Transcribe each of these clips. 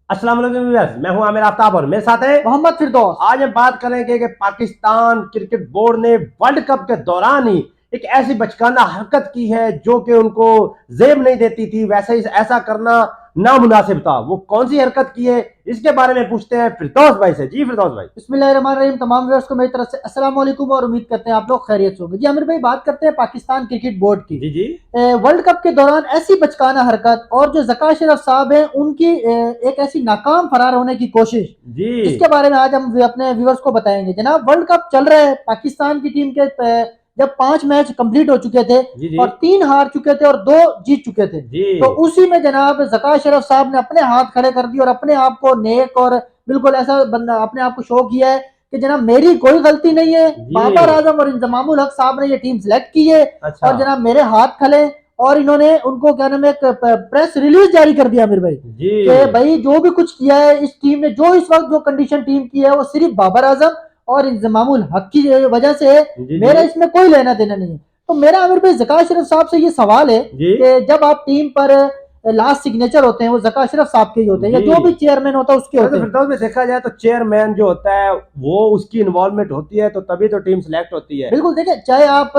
अस्सलाम वालेकुम व्यूअर्स, मैं हूं आमिर आफ्ताब और मेरे साथ है मोहम्मद फिरदौस। आज हम बात करेंगे कि पाकिस्तान क्रिकेट बोर्ड ने वर्ल्ड कप के दौरान ही एक ऐसी बचकाना हरकत की है जो कि उनको जेब नहीं देती थी। वैसे ही ऐसा करना नामुनासिब था। वो कौन सी हरकत की है, इसके बारे में पूछते हैं फिरदौस भाई से। जी फिरदौस भाई। बिस्मिल्लाहिर्रहमानिर्रहीम। तमाम व्यूअर्स को मेरी तरफ से अस्सलाम वालेकुम और उम्मीद करते हैं आप लोग खैरियत से होंगे। जी आमिर भाई, बात करते हैं पाकिस्तान क्रिकेट बोर्ड की। जी जी वर्ल्ड कप के दौरान ऐसी बचकाना हरकत और जो ज़का अशरफ साहब हैं उनकी एक ऐसी नाकाम फरार होने की कोशिश, जी जिसके बारे में आज हम अपने व्यूअर्स को बताएंगे। जनाब, वर्ल्ड कप चल रहा है। पाकिस्तान की टीम के जब 5 मैच कंप्लीट हो चुके थे जी जी और 3 हार चुके थे और 2 जीत चुके थे, जी तो उसी में जनाब ज़का अशरफ साहब ने अपने हाथ खड़े कर दिए और अपने आप को नेक और बिल्कुल ऐसा बंदा अपने आप को शो किया है कि जनाब मेरी कोई गलती नहीं है। बाबर जी। आजम और इंजमामुल हक साहब ने ये टीम सिलेक्ट की है अच्छा। और जनाब मेरे हाथ खले। और इन्होंने उनको क्या नाम है, एक प्रेस रिलीज जारी कर दिया मेरे भाई जी कि भाई जो भी कुछ किया है इस टीम ने, जो इस वक्त जो कंडीशन टीम की है वो सिर्फ बाबर आजम और इंजमामुल हक की वजह से है। जी जी मेरा इसमें कोई लेना देना नहीं है। तो मेरा आमिर भाई ज़का अशरफ साहब से ये सवाल है जी कि जब आप टीम पर लास्ट सिग्नेचर होते हैं वो ज़का अशरफ साहब के ही होते हैं या जी। जो भी चेयरमैन होता है उसके वैसे होते हैं। फिरदौस में देखा जाए तो चेयरमैन जो होता है वो उसकी इन्वॉल्वमेंट होती है, तो तभी तो टीम सिलेक्ट होती है। बिल्कुल, देखिए चाहे आप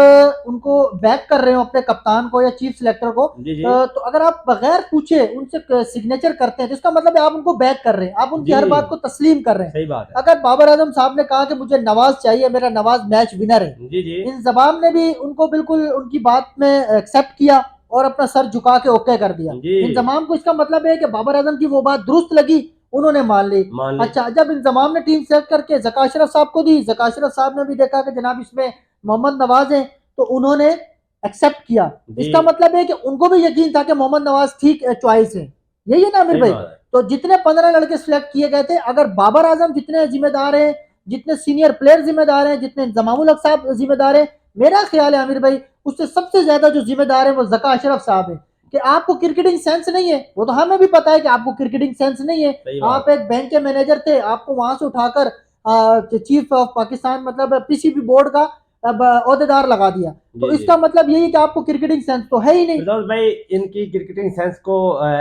उनको बैक कर रहे हो अपने कप्तान को या चीफ सिलेक्टर को, जी जी तो अगर आप बगैर पूछे उनसे सिग्नेचर करते हैं तो इसका मतलब है आप उनको बैक कर रहे हैं, आप उनकी जी। हर बात को तस्लीम कर रहे हैं। सही बात है। अगर बाबर आजम साहब ने कहा कि मुझे नवाज चाहिए, मेरा नवाज मैच विनर है, जी जी इंजमाम ने भी उनको बिल्कुल उनकी बात में एक्सेप्ट किया और अपना सर झुका के ओके कर दिया। जी। इंजमाम को इसका मतलब है कि बाबर आजम की वो बात दुरुस्त लगी, उन्होंने मान ली। मान ली। अच्छा, जब इंजमाम ने टीम सेलेक्ट करके ज़का अशरफ साहब को दी, ज़का अशरफ साहब ने भी देखा कि जनाब इसमें मोहम्मद नवाज हैं, तो उन्होंने एक्सेप्ट किया। जी। इसका मतलब है कि उनको भी यकीन था कि मोहम्मद नवाज ठीक चॉइस है। यही है ना आमिर सही भाई? बात है। तो जितने 15 लड़के सिलेक्ट किए गए थे, अगर बाबर आजम जितने जिम्मेदार हैं, जितने सीनियर प्लेयर जिम्मेदार हैं, जितने इंजमामुल हक साहब जिम्मेदार हैं, मेरा ख्याल है आमिर भाई उससे सबसे ज्यादा जो जिम्मेदार है वो ज़का अशरफ साहब है। कि आपको क्रिकेटिंग सेंस नहीं है, वो तो हमें भी पता है कि आपको क्रिकेटिंग सेंस नहीं है। सही बात आप एक बैंक के मैनेजर थे, आपको वहां से उठाकर चीफ ऑफ पाकिस्तान मतलब पीसीबी बोर्ड का अब ओहदेदार लगा दिया। है। तो जी जी। इसका मतलब यही कि आपको क्रिकेटिंग सेंस तो है ही नहीं। फिरदौस भाई, इनकी क्रिकेटिंग सेंस को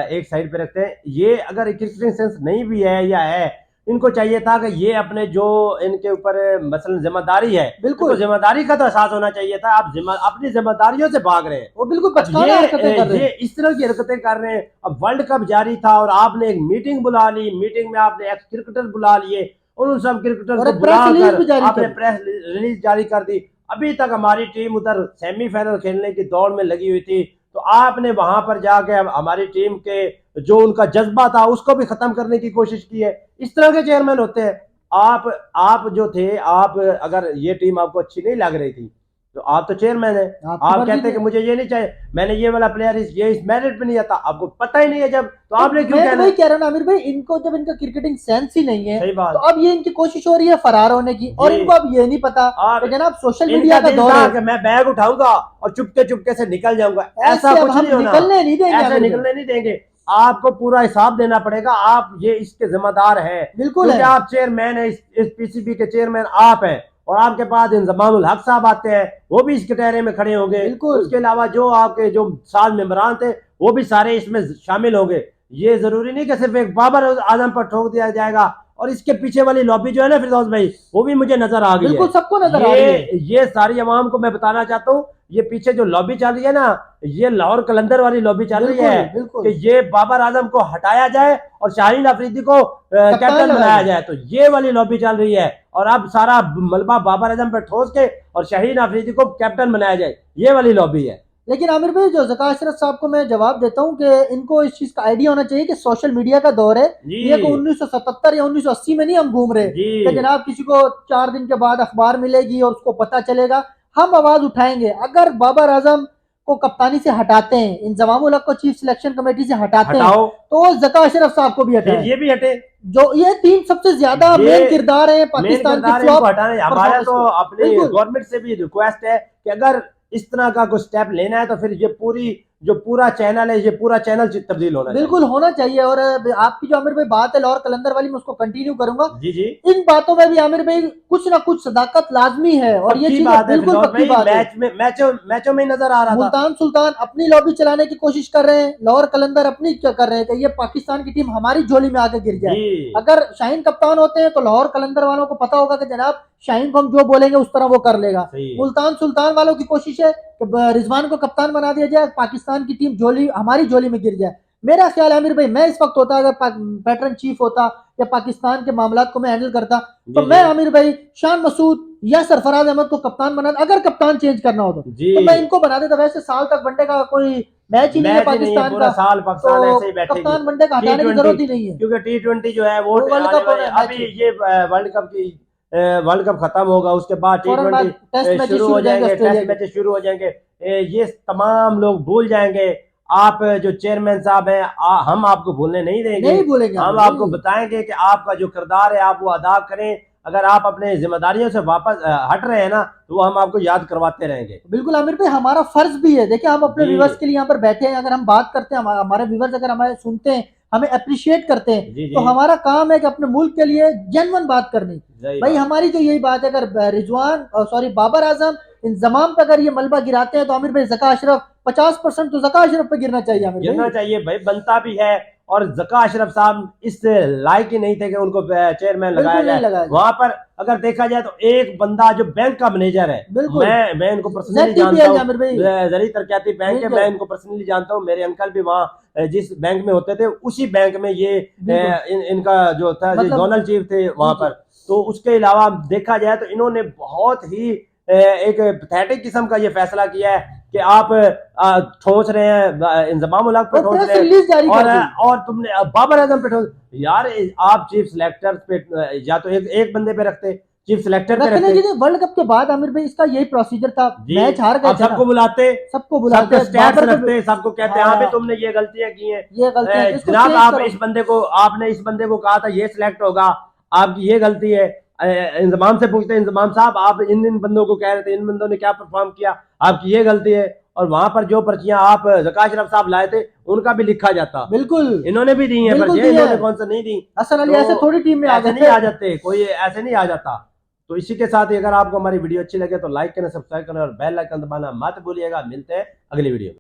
एक साइड पे रखते हैं। ये अगर क्रिकेटिंग सेंस नहीं भी है या है, इनको चाहिए था कि ये अपने जो इनके ऊपर मसलन जिम्मेदारी है, इनको बिल्कुल, जिम्मेदारी का तो एहसास होना चाहिए था। आप अपनी जिम्मेदारियों से भाग रहे हैं। वो बिल्कुल अब बचकाना हरकतें कर रहे ये हैं। इस तरह की हरकतें कर रहे हैं। अब वर्ल्ड कप जारी था और आपने एक मीटिंग बुला ली, मीटिंग में आपने एक्स क्रिकेटर बुला लिए और उन सब क्रिकेटर्स और को एक प्रेस रिलीज बुलाकर भी जारी आपने करी। प्रेस रिलीज जारी कर दी। अभी तक हमारी टीम उधर सेमीफाइनल खेलने की दौड़ में लगी हुई थी, तो आपने वहां पर जाके हमारी टीम के जो उनका जज्बा था उसको भी खत्म करने की कोशिश की है। इस तरह के चेयरमैन होते हैं। आप जो थे, आप अगर ये टीम आपको अच्छी नहीं लग रही थी तो आप तो चेयरमैन है। आपकी आप मर्जी कहते हैं थी। कि मुझे ये नहीं चाहिए, मैंने ये वाला प्लेयर इस मेरिट पे नहीं आता, आपको पता ही नहीं है जब, तो तो आपने क्यों मैं तो कहना वही है? कह रहा हूँ ना आमिर भाई, इनको जब इनका क्रिकेटिंग सेंस ही नहीं है सही तो बात। अब ये इनकी कोशिश हो रही है फरार होने की, और जी। इनको अब ये नहीं पता कि और जनाब सोशल मीडिया इनका का दिल दौर था है। कि मैं बैग उठाऊंगा और चुपके चुपके से निकल जाऊंगा। ऐसा ऐसे अब कुछ हम नहीं होना। निकलने नहीं देंगे ऐसे आमिर भाई। निकलने नहीं देंगे। आपको पूरा हिसाब देना पड़ेगा। आप ये इसके जिम्मेदार हैं, बिल्कुल क्योंकि है। आप चेयरमैन है, इस पीसीबी के चेयरमैन आप हैं। और आपके पास इंजमामुल हक साहब आते हैं, वो भी इस कटहरे में खड़े होंगे। बिल्कुल। उसके अलावा जो आपके जो सात मेंबरान थे वो भी सारे इसमें शामिल होंगे। ये जरूरी नहीं कि सिर्फ एक बाबर आजम पर ठोक दिया जाएगा। और इसके पीछे वाली लॉबी जो है ना फिरदौस भाई, वो भी मुझे नजर आ गई है। बिल्कुल सबको नजर आ रही है। ये सारी अवाम को मैं बताना चाहता हूँ, ये पीछे जो लॉबी चल रही है ना, ये लाहौर कलंदर वाली लॉबी चल रही बिल्कुल है कि बिल्कुल। ये बाबर आजम को हटाया जाए और शाहीन अफरीदी को कप्तान कैप्टन लगाया बनाया जाए। जाए। तो ये वाली लॉबी चल रही है और अब सारा मलबा बाबर आजम पर ठोस के और शाहीन अफरीदी को कैप्टन बनाया जाए, ये वाली लॉबी है। लेकिन आमिर भाई जो ज़का अशरफ साहब को मैं जवाब देता हूँ कि इनको इस चीज़ का आइडिया होना चाहिए कि सोशल मीडिया का दौर है। जी ये को 1977 या 1980 में नहीं हम घूम रहे जी कि जनाब किसी को 4 दिन के बाद अखबार मिलेगी और उसको पता चलेगा। हम आवाज उठाएंगे। अगर बाबर आजम को कप्तानी से हटाते हैं, इंजमाम उल हक को चीफ सिलेक्शन कमेटी से हटाते हैं, हटाओ, तो ज़का अशरफ साहब को भी फिर हटाएं। ये भी हटे। जो ये 3 सबसे ज्यादा ये मेन किरदार है मेन पाकिस्तान के किरदार है, इनको फ्लॉप हटाना है। हमारा परफॉर्मेंस तो को। अपनी बिल्कुल गवर्नमेंट से भी रिक्वेस्ट है कि अगर इस तरह का कोई स्टेप लेना है तो फिर ये पूरी जो पूरा चैनल है, ये पूरा चैनल तब्दील होना बिल्कुल होना चाहिए। और आपकी जो आमिर भाई बात है लाहौर कलंदर वाली, मैं उसको कंटिन्यू करूंगा। जी जी, इन बातों में भी आमिर भाई कुछ ना कुछ सदाकत लाजमी है, और ये पक्की चीज बात है बिल्कुल फिरदौस पक्की भाई। बात है। मैचों में ही नजर आ रहा था। मुल्तान सुल्तान अपनी लॉबी चलाने की कोशिश कर रहे हैं, लाहौर कलंदर अपनी क्या कर रहे हैं कि ये पाकिस्तान की टीम हमारी झोली में आके गिर जाए। जी अगर शाहीन कप्तान होते हैं तो लाहौर कलंदर वालों को पता होगा कि जनाब शाहीन को हम जो बोलेंगे उस तरह वो कर लेगा। सही है। मुल्तान सुल्तान वालों की कोशिश है कि रिजवान को कप्तान बना दिया जाए, पाकिस्तान की टीम झोली हमारी झोली में गिर जाए। मेरा ख्याल है आमिर भाई, मैं इस वक्त होता, अगर पैटर्न चीफ होता या पाकिस्तान के मामला को मैं हैंडल करता, तो जी मैं जी आमिर भाई शान मसूद या सरफराज अहमद को कप्तान बना, अगर कप्तान चेंज करना हो जी, तो मैं इनको बना देता। वैसे साल तक वनडे का कोई मैच ही नहीं है मैच ही नहीं है, पाकिस्तान पूरा का, साल पाकिस्तान तो ऐसे ही बैठेगी। कप्तान वनडे का टी हटाने की ट्वेंटी, जरूरत ही नहीं है। क्योंकि T20 जो है वो वो वर्ल्ड आने कप वाले, होना है, मैच अभी ही ये वर्ल्ड कप खत्म होगा, उसके बाद फौरन बाद टेस्ट T20 मैचेस शुरू शुरू हो हो जाएंगे जाएंगे, ऑस्ट्रेलिया टेस्ट के। मैचेस शुरू हो जाएंगे। ये तमाम लोग भूल जाएंगे। आप जो चेयरमैन साहब हैं, हम आपको भूलने नहीं देंगे। नहीं भूलेंगे हम आमिर आपको भाई। बताएंगे कि आपका जो किरदार है आप वो अदा करें। अगर आप अपने जिम्मेदारियों से वापस हट रहे हैं ना, तो वो हम आपको याद करवाते रहेंगे। बिल्कुल आमिर भाई, हमारा फर्ज भी है। देखिए हम अपने जी व्यूवर्स के लिए यहाँ पर बैठे हैं, अगर हम बात करते हैं, हमारे व्यूवर्स अगर हमारे सुनते हैं, हमें अप्रिशिएट करते हैं, जी तो जी, हमारा काम है कि अपने मुल्क के लिए जेन्युइन बात करनी। सही भाई बात। हमारी तो यही बात है, अगर रिजवान सॉरी बाबर आजम इंजमाम पे अगर ये मलबा गिराते हैं, तो आमिर भाई जका अशरफ 50% तो जका अशरफ पे गिरना चाहिए आमिर गिरना भाई। चाहिए भाई, बनता भी है। और जका अशरफ साहब इस लायक ही नहीं थे कि उनको चेयरमैन लगाया बिल्कुल नहीं जाए। लगाया जाए। वहां पर अगर देखा जाए तो एक बंदा जो बैंक का मैनेजर है, बिल्कुल मैं इनको पर्सनली जानता ZTPL हूँ। आमिर भाई। जरी तरक्याती बैंक है, बिल्कुल मैं इनको पर्सनली जानता हूँ। मेरे अंकल भी वहाँ जिस बैंक में होते थे, उसी बैंक में ये बिल्कुल इनका जो था मतलब जोनल चीफ थे जी वहां जी। पर। तो उसके अलावा देखा जाए तो इन्होंने बहुत ही एक पैथेटिक किस्म का ये फैसला किया है कि आप ठोस रहे हैं, इंजमाम उल हक पे और ठोस प्रेस रहे हैं, रिलीज जारी कर दी। और तुमने बाबर आजम पे ठोस। यार आप चीफ सिलेक्टर पे या तो एक बंदे पे रखते, चीफ सिलेक्टर पे रखने रखते। की नहीं, वर्ल्ड कप के बाद आमिर भाई इसका यही प्रोसीजर था, जी, मैच हार गए आप थे ना, सबको बुलाते, सबको सबके बुलाते स्टैट्स बाबर को। रखते, सबको कहते हाँ भी हाँ तुमने ये गलतियां की हैं। ये गलतियां हैं, इसको जनाब चेंज आप करो। इस बंदे को, आपने इस बंदे को कहा था ये सिलेक्ट होगा, आपकी ये गलती है। इंजमाम से पूछते हैं, इंजमाम साहब आप इन बंदों को कह रहे थे, इन बंदों ने क्या परफॉर्म किया, आपकी ये गलती है। और वहां पर जो पर्चियां आप जका अशरफ साहब लाए थे, उनका भी लिखा जाता। बिल्कुल इन्होंने भी दी हैं बिल्कुल पर्चियां, दी है। इन्होंने कौन सा नहीं दी। हसन अली तो ऐसे थोड़ी टीम में आ ऐसे गए नहीं थे। आ जाते, कोई ऐसे नहीं आ जाता। तो इसी के साथ ही अगर आपको हमारी वीडियो अच्छी लगे तो लाइक करें, सब्सक्राइब करें और बेल आइकन दबाना मत भूलिएगा। मिलते हैं अगली वीडियो में।